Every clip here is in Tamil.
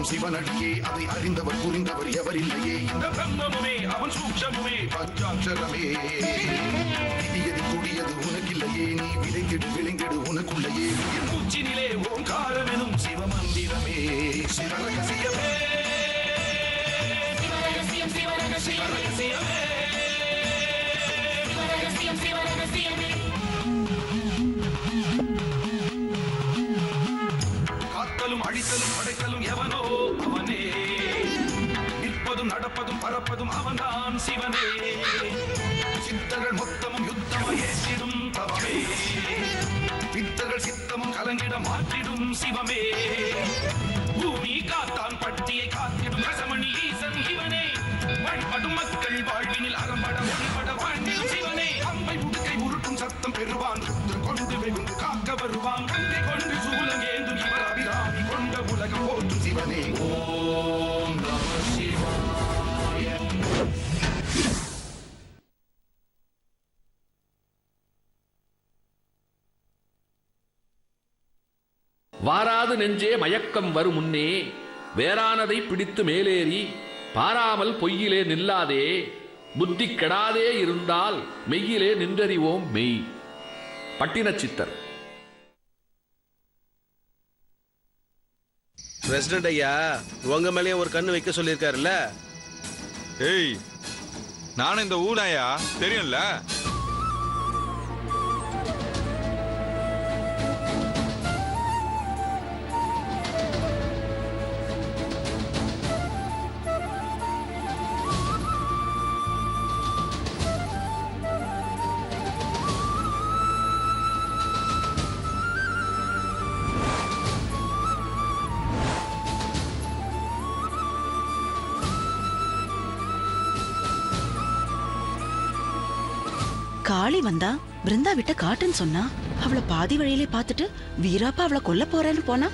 எல்லாம் சிவனடியே அதை அறிந்தவர் புரிந்தவர் எவரில்லையே இந்த பிரம்மமுமே அவன் சூட்சமுமே பஞ்சாட்சரமே விதியது கூடியது உனக்கில்லையே நீ விளைந்திடு உனக்குள்ளையே மூச்சினிலே ஓங்காரம் எனும் சிவமந்திரமே சிவரகசியமே சிவரகசியம் சிவரகசியமே சிவரகசியம் சிவரகசியமே காத்தலும் அழித்தலும் படைத்தலும் எவனோ அவனே நிற்பதும் நடப்பதும் பறப்பதும் அவன்தான் சிவனே சித்தர்கள் மொத்தமும் யுத்தமாய் ஏற்றிடும் தவமே பித்தர்கள் சித்தமும் கலங்கிட மாற்றிடும் சிவமே பூமி காத்தான் பட்டியை காத்திடும் ரசமணி ஈசன் இவனே வழிபடும் மக்கள் வாழ்வினில் அறம்பட ஒளிபட வாழ்ந்திடும் சிவனே அம்பை உடுக்கை உருட்டும் சத்தம் பெறுவான் கொண்டு வெகுண்டு காக்க வருவான் கங்கை கொண்டு சூலம் ஏந்தும் இவர் அபிராமி கொண்ட உலகம் போற்றும் சிவனே ஓம் நம சிவாய. வாராது நெஞ்சே மயக்கம் வரும் முன்னே வேறானதை பிடித்து மேலேறி பாராமல் பொய்யிலே நில்லாதே புத்தி கெடாதே இருந்தால் மெய்யிலே நின்றறிவோம் மெய். பட்டினச்சித்தர். பிரசிடண்ட் ஐயா உங்க மேலேயே ஒரு கண்ணு வைக்க சொல்லியிருக்காருல்ல. ஏய், நானும் இந்த ஊடாயா தெரியும்ல. காளி வந்தா பிருந்தா விட்ட காட்டுன்னு சொன்னா அவளை பாதி வழியிலே பார்த்துட்டு வீராப்பா அவளை கொல்ல போறேன்னு போனா.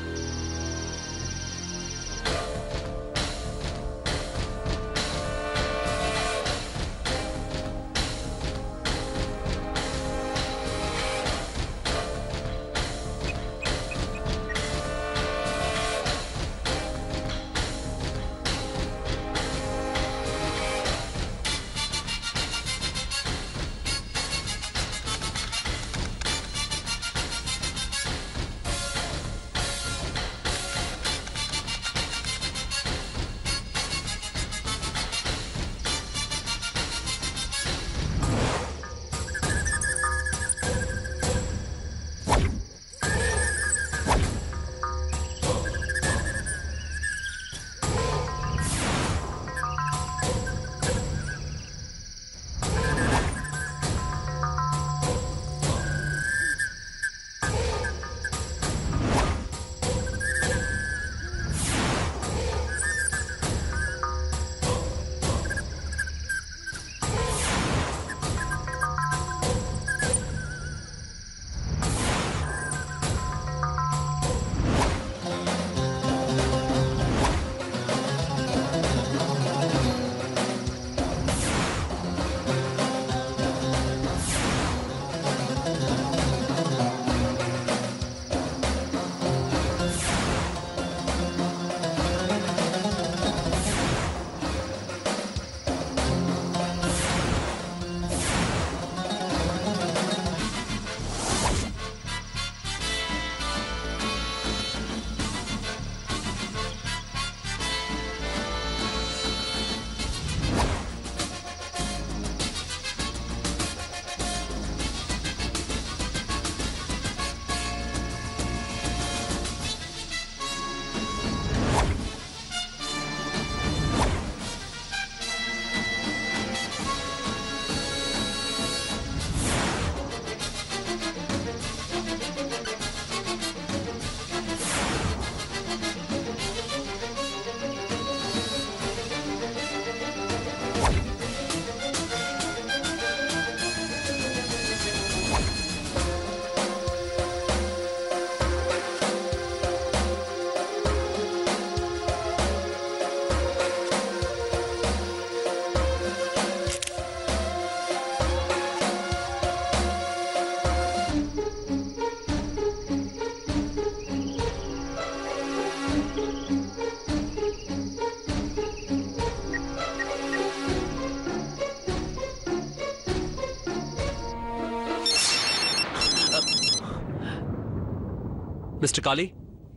மிஸ்டர் காளி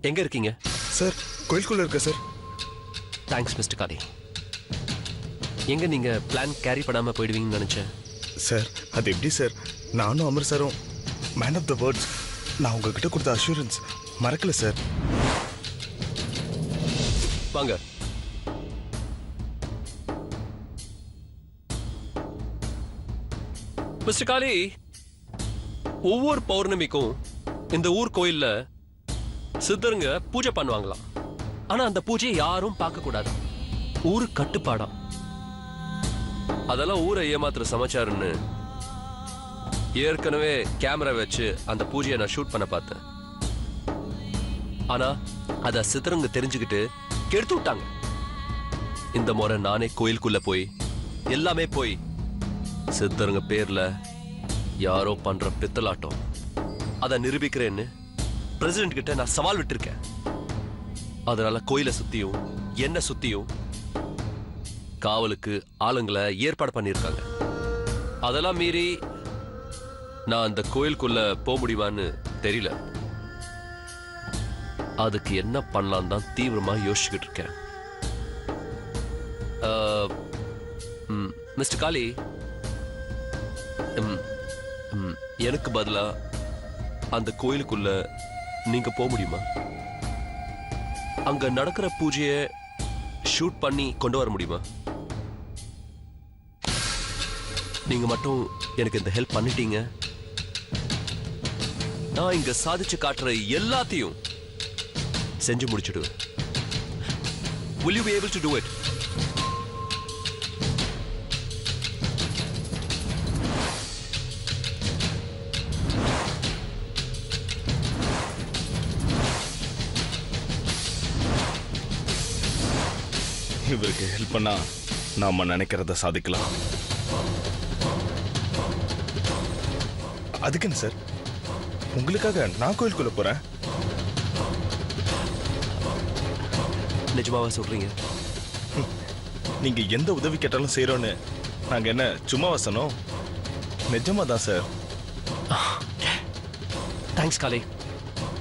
எங்க இருக்கீங்க? சார் கோயிலுக்குள்ள இருக்க சார். தேங்க்ஸ் மிஸ்டர் காளி. எங்க நீங்க பிளான் கேரி பண்ணாம போயிடுவீங்கன்னு நினைச்சேன். சார் அது எப்படி சார், நானும் அமர் சாரும் மேன் ஆஃப் த வேர்ட்ஸ். நான் உங்ககிட்ட கொடுத்த அஷூரன்ஸ் மறக்கல சார். வாங்க. மிஸ்டர் காளி, ஒவ்வொரு பௌர்ணமிக்கும் இந்த ஊர் கோயில்ல சித்தருங்க பூஜை பண்ணுவாங்களாம். ஆனா அந்த பூஜையை யாரும் பார்க்க கூடாது, ஊரு கட்டுப்பாடாம். அதெல்லாம் ஊரை ஏமாத்துற சமாச்சாரம்னு ஏற்கனவே கேமரா வச்சு அந்த பூஜையை நான் ஷூட் பண்ண பார்த்தேன். ஆனா அத சித்தருங்க தெரிஞ்சுக்கிட்டு கெடுத்து விட்டாங்க. இந்த முறை நானே கோயிலுக்குள்ள போய் எல்லாமே போய் சித்தருங்க பேர்ல யாரோ பண்ற பித்தலாட்டம் அதை நிரூபிக்கிறேன்னு பிரசிடென்ட் கிட்ட நான் சவால் விட்டிருக்கேன். அதனால கோயிலை சுத்தியும் என்ன சுத்தியும் காவலுக்கு ஆளுங்களை ஏற்பாடு பண்ணியிருக்காங்க. அதெல்லாம் மீறி நான் அந்த கோயிலுக்குள்ள போக முடியுமான்னு தெரியல. அதுக்கு என்ன பண்ணலாம் தான் தீவிரமா யோசிச்சுக்கிட்டு இருக்கேன். மிஸ்டர் காளி, எனக்கு பதிலா அந்த கோயிலுக்குள்ள நீங்க போக முடியுமா? அங்க நடக்கிற பூஜையை ஷூட் பண்ணி கொண்டு வர முடியுமா? நீங்க மட்டும் எனக்கு இந்த ஹெல்ப் பண்ணிட்டீங்க, நான் இங்க சாதிச்சு காட்டுற எல்லாத்தையும் செஞ்சு முடிச்சிடுவேன். Will you be able to do it? இவருக்கு ஹெல்ப் பண்ணா நாம நினைக்கிறத சாதிக்கலாம். அதுக்கு என்ன சார், உங்களுக்காக நான் கோயிலுக்குள்ள போறேன். நிஜமாவா சொல்றீங்க? நீங்க எந்த உதவி கேட்டாலும் செய்யறோன்னு நாங்க என்ன சும்மா வசனம்? நிஜமா தான் sir. Thanks Kali.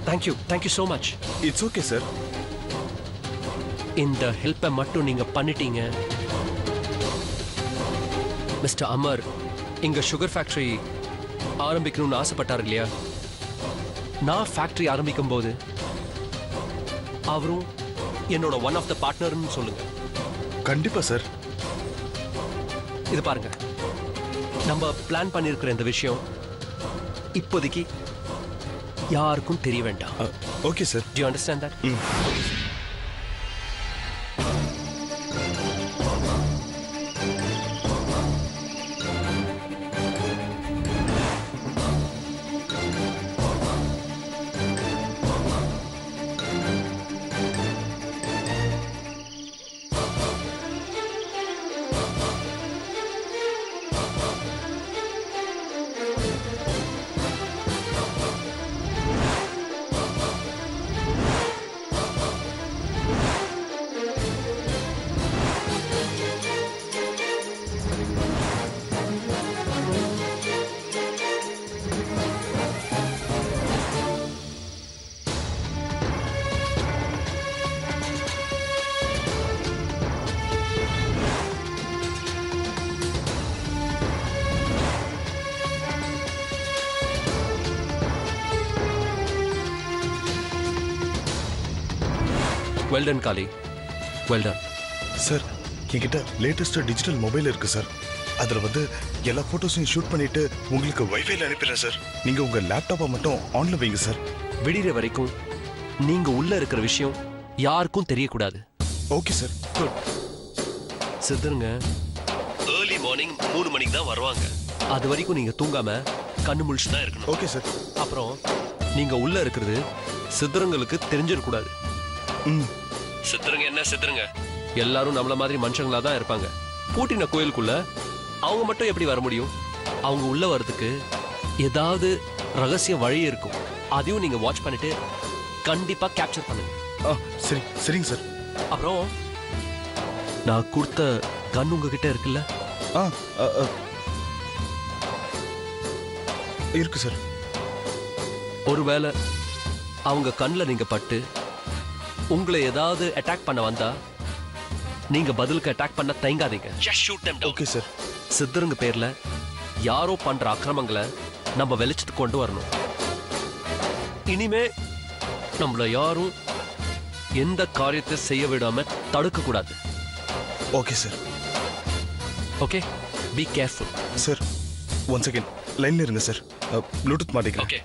Thank you so much. It's okay sir. இந்த ஹெல்ப்பை மட்டும் நீங்க பண்ணிட்டீங்க, மிஸ்டர் அமர் இங்க சுகர் ஃபேக்டரி ஆரம்பிக்கணும்னு ஆசைப்பட்டார் இல்லையா? நான் ஃபேக்டரி ஆரம்பிக்கும் போது அவரும் என்னோட ஒன் ஆஃப் த பார்ட்னர்னு சொல்லுங்க. கண்டிப்பா சார். இது பாருங்க, நம்ம பிளான் பண்ணியிருக்கிற இந்த விஷயம் இப்போதைக்கு யாருக்கும் தெரிய வேண்டாம். Okay sir. Do you understand that? Well done, Kali. Well done. Sir, என்கிட்ட லேட்டஸ்ட் டிஜிட்டல் மொபைல் இருக்கு சார். அதில் வந்து எல்லா ஃபோட்டோஸையும் ஷூட் பண்ணிட்டு உங்களுக்கு வைஃபைல அனுப்பிடுறேன் சார். நீங்கள் உங்கள் லேப்டாப்பை மட்டும் ஆன்ல வைங்க சார். விடிகிற வரைக்கும் நீங்க உள்ள இருக்கிற விஷயம் யாருக்கும் தெரியக்கூடாது. Okay sir. குட். சித்தருங்க ஏர்லி மார்னிங் 3 மணிக்கு தான் வருவாங்க. அது வரைக்கும் நீங்க தூங்காம கண்ணு முழிச்சு தான் இருக்கணும். Okay sir. அப்புறம் நீங்க உள்ள இருக்கிறது சித்தருங்களுக்கு தெரிஞ்சிடக்கூடாது. சித்தருங்க என்ன சித்தருங்க, எல்லாரும் நம்மள மாதிரி மனுஷங்களா தான் இருப்பாங்க. பூட்டின கோயிலுக்குள்ள அவங்க மட்டும் எப்படி வர முடியும்? அவங்க உள்ள வரதுக்கு ஏதாவது ரகசிய வழி இருக்கும். அதையும் நீங்க வாட்ச் பண்ணிட்டு கண்டிப்பா கேப்சர் பண்ணுங்க. சரி, சரிங்க சார். அப்புறம் நான் கொடுத்த கன் உங்ககிட்ட இருக்குல்ல? இருக்கு சார். ஒருவேளை அவங்க கண்ணில் நீங்க பட்டு உங்களை ஏதாவது அட்டாக் பண்ண வந்தா நீங்க பதிலுக்கு அட்டாக் பண்ண தயங்காதீங்க. Just shoot them down. Okay sir. சித்தருங்க பேர்ல யாரோ பண்ற அக்கிரமங்களை நம்ம வெளிச்சத்துக்கு கொண்டு வரணும். இனிமே நம்மள யாரும் எந்த காரியத்தை செய்ய விடாம தடுக்க கூடாது. Okay sir. Okay, be careful. Sir one second லைன்ல இருங்க சார். ப்ளூடூத் மாட்டிக்கிறேன். ஓகே.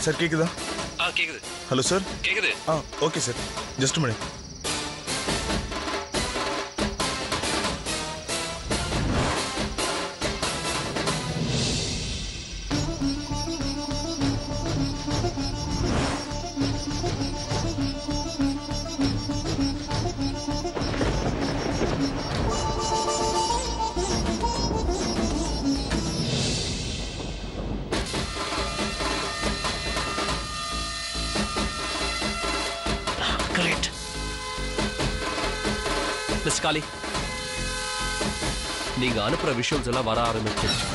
சார் கேக்குதா? கேக்குது. Hello sir. கேக்குது. Okay sir, just minute. Great. Miss Kali, நீங்க அனுப்புற விஷுவல்ஸ் எல்லாம் வர ஆரம்பிச்சிருச்சு.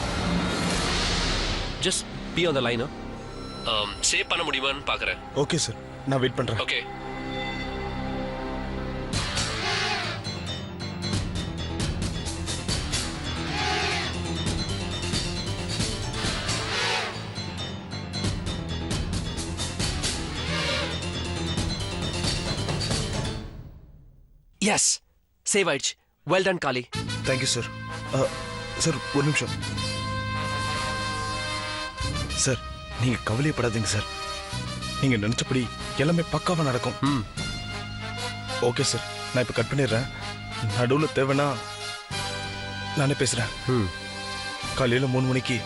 Just be on the line. Save பண்ண முடியுமான்னு பார்க்குறேன். ஓகே சார், நான் வெயிட் பண்றேன். ஓகே. எஸ், சேவ் ஆயிடுச்சு. Well done Kali. Thank you sir. Sir ஒரு நிமிஷம் சார். நீங்க கவலையப்படாதீங்க சார். நீங்க நினைச்சபடி எல்லாமே பக்காவா நடக்கும். ஓகே சார், நான் இப்ப கட் பண்ணிடுறேன். நடுவில் தேவைன்னா நானே பேசுறேன். காலையில 3 மணிக்கு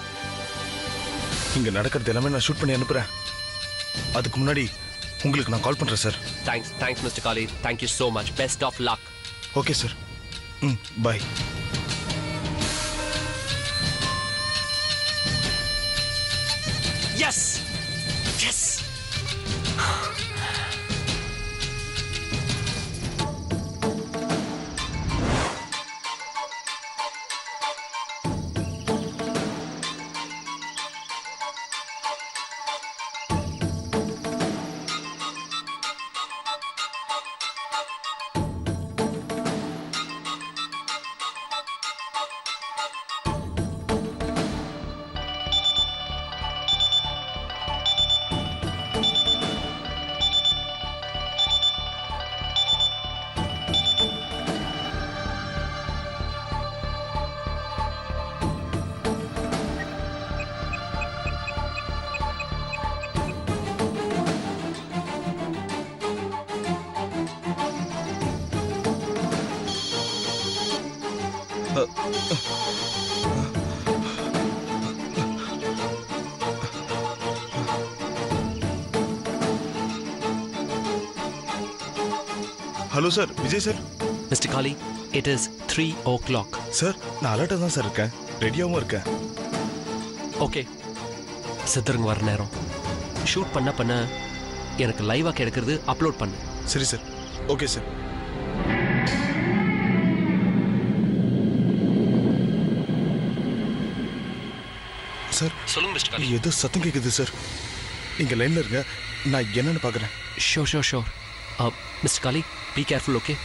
இங்க நடக்கிறது எல்லாமே நான் ஷூட் பண்ணி அனுப்புறேன். அதுக்கு முன்னாடி உங்களுக்கு நான் கால் பண்றேன் sir. Thanks mister Kali. Thank you so much. Best of luck. Okay sir. Bye. Yes yes. Hello sir, Vijay sir. Mister Kali, it is 3 o'clock. Sir, நான் அலர்ட்டாக தான் சார் இருக்கேன். ரெடியாகவும் இருக்கேன். ஓகே, சித்தருங்க வர நேரம். ஷூட் பண்ண எனக்கு லைவாக கிடைக்கிறது அப்லோட் பண்ணு. சரி சார். Okay sir. சார் சொல்லுங்க மிஸ்டர் காளி. ஏதோ சத்தம் கேட்குது சார். நீங்க லைன்ல இருங்க, நான் என்னன்னு பார்க்குறேன். Sure. Mister Kali, be careful. Okay.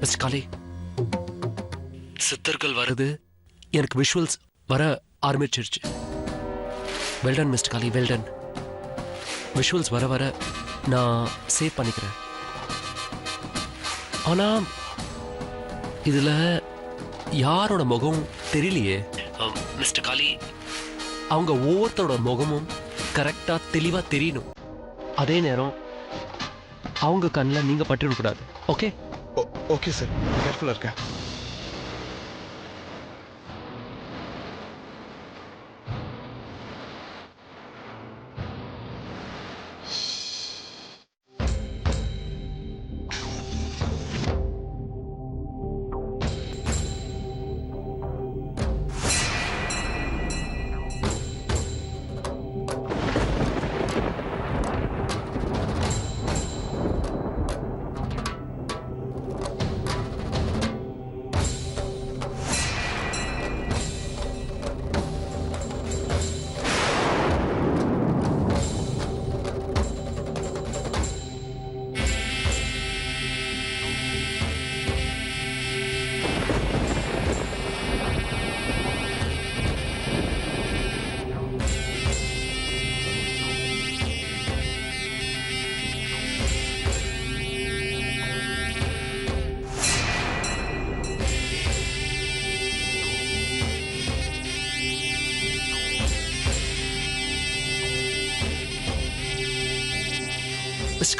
Mister Kali, சித்தர்கள் வருது. எனக்கு விஷுவல்ஸ் வர ஆரம்பிச்சிருச்சு. Well done mister Kali, well done. Visuals வர வர நான் சேவ் பண்ணிக்கிறேன். ஆனா இதுல யாரோட முகம் தெரியலையே. மிஸ்டர் காளி, அவங்க ஒவ்வொருத்தரோட முகமும் கரெக்டா தெளிவா தெரியணும். அதே நேரம் அவங்க கண்ணில் நீங்க பட்டுடக்கூடாது. ஓகே? ஓகே சார், கேர்ஃபுல்லா இருக்கேன்.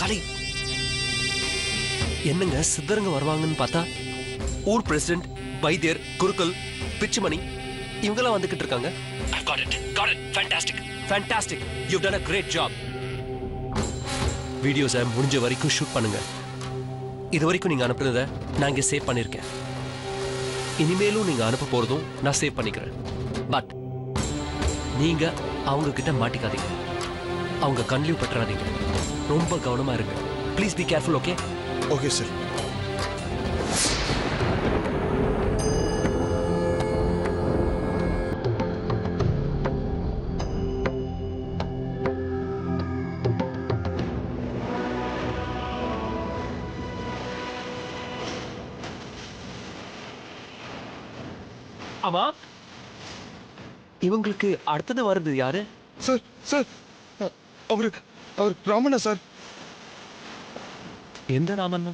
காளி, என்னங்க சித்தருங்க வருவாங்கன்னு பார்த்தா ஊர் பிரசிடென்ட், வைத்தியர், குருக்கள், பிச்சுமணி இவங்கெல்லாம் வந்துகிட்டு இருக்காங்க. Got it. Fantastic. You've done a great job. வீடியோஸை முடிஞ்ச வரைக்கும் ஷூட் பண்ணுங்க. இது வரைக்கும் நீங்க அனுப்புனதை நான் இங்க சேவ் பண்ணிருக்கேன். இனிமேலும் நீங்க அனுப்ப போறதும் நான் சேவ் பண்ணிக்கிறேன். பட் நீங்க அவங்க கிட்ட மாட்டிக்காதீங்க. அவங்க கண்ணிலையும் பற்றாதீங்க. ரொம்ப கவனமா இருங்க. Please be careful. Okay? Okay sir. ஆமா, இவங்களுக்கு அடுத்தது வருது யாரு? சார் அவர் ராமண்ணா சார். எந்த ராமண்ணா?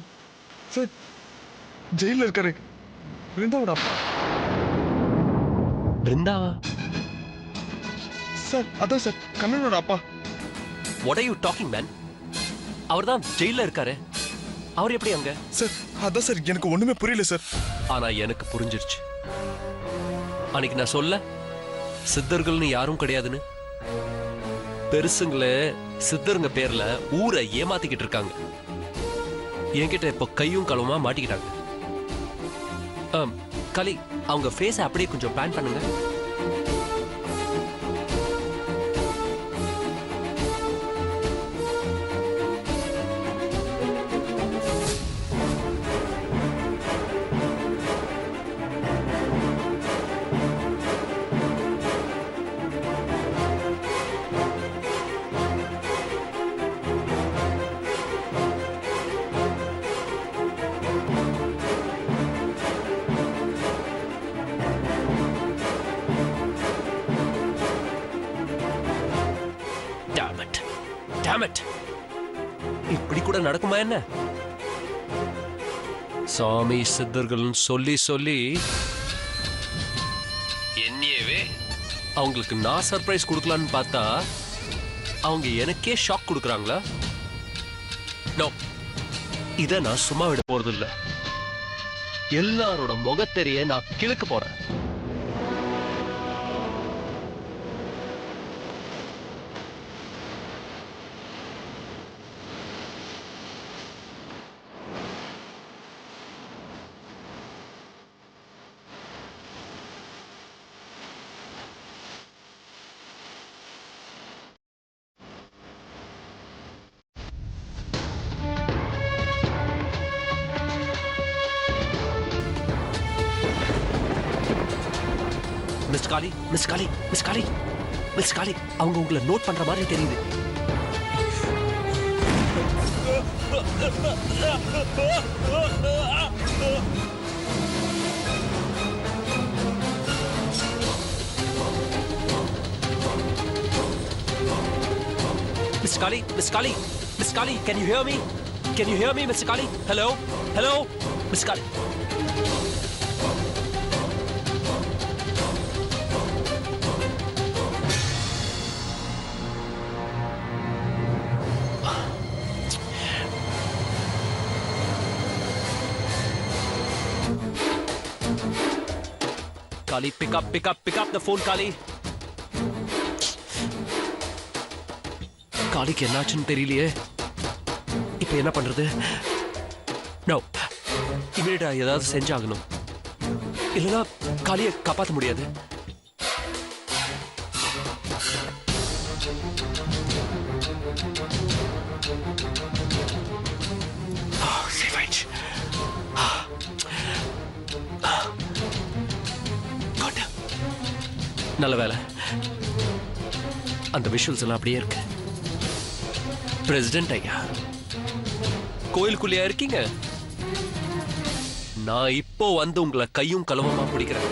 சார் ஜெயில இருக்காரு, பிருந்தாவோட அப்பா. பிருந்தாவா? சார் அதான் சார், கண்ணனோட அப்பா. What are you talking, man? அவர் தான் ஜெயில இருக்காரு. அவர் எப்படி அங்க? சார் அதான் சார், எனக்கு ஒண்ணுமே புரியல சார். ஆனா எனக்கு புரிஞ்சிருச்சு. அன்னைக்கு நான் சொல்ல சித்தர்கள்னு யாரும் கிடையாதுன்னு. பெருசுங்களே சித்தருங்க பேர்ல ஊரை ஏமாத்திக்கிட்டு இருக்காங்க. என்கிட்ட இப்ப கையும் களவுமா மாட்டிக்கிட்டாங்க. கலி, அவங்க ஃபேஸ அப்படியே கொஞ்சம் பிளான் பண்ணுங்க. இப்படி கூட நடக்குமா என்ன? சாமி சித்தர்கள் சொல்லி சொல்லி என்னையவே அவங்களுக்கு நான் சர்ப்ரைஸ் கொடுக்கலான்னு பார்த்தா அவங்க எனக்கே ஷாக் கொடுக்குறாங்களா? நோ, இதை நான் சும்மா விட போறது இல்ல. எல்லாரோட முகத்தெரிய நான் கிழக்கு போறேன். மிஸ் காளி, அவங்க உங்களை நோட் பண்ற மாதிரி தெரியுது. Miss Kali, Miss Kali, Miss Kali, can you hear me? Can you hear me, Miss Kali? Hello? Hello? Miss Kali. Kali, pick up the phone, Kali. காலிக்கு என்னாச்சுன்னு தெரியலையே. இப்ப என்ன பண்றது? நோ, இமீடியட்டா ஏதாவது செஞ்சாகணும். இல்லைன்னா காலியை காப்பாற்ற முடியாது. நல்ல வேலை, அந்த விஷுவல்ஸ் எல்லாம் அப்படியே இருக்கு. பிரசிடென்ட் ஐயா, கோயிலுக்குள்ளேயா இருக்கீங்க? நான் இப்போ வந்து உங்களை கையும் களவுமா பிடிக்கிறேன்.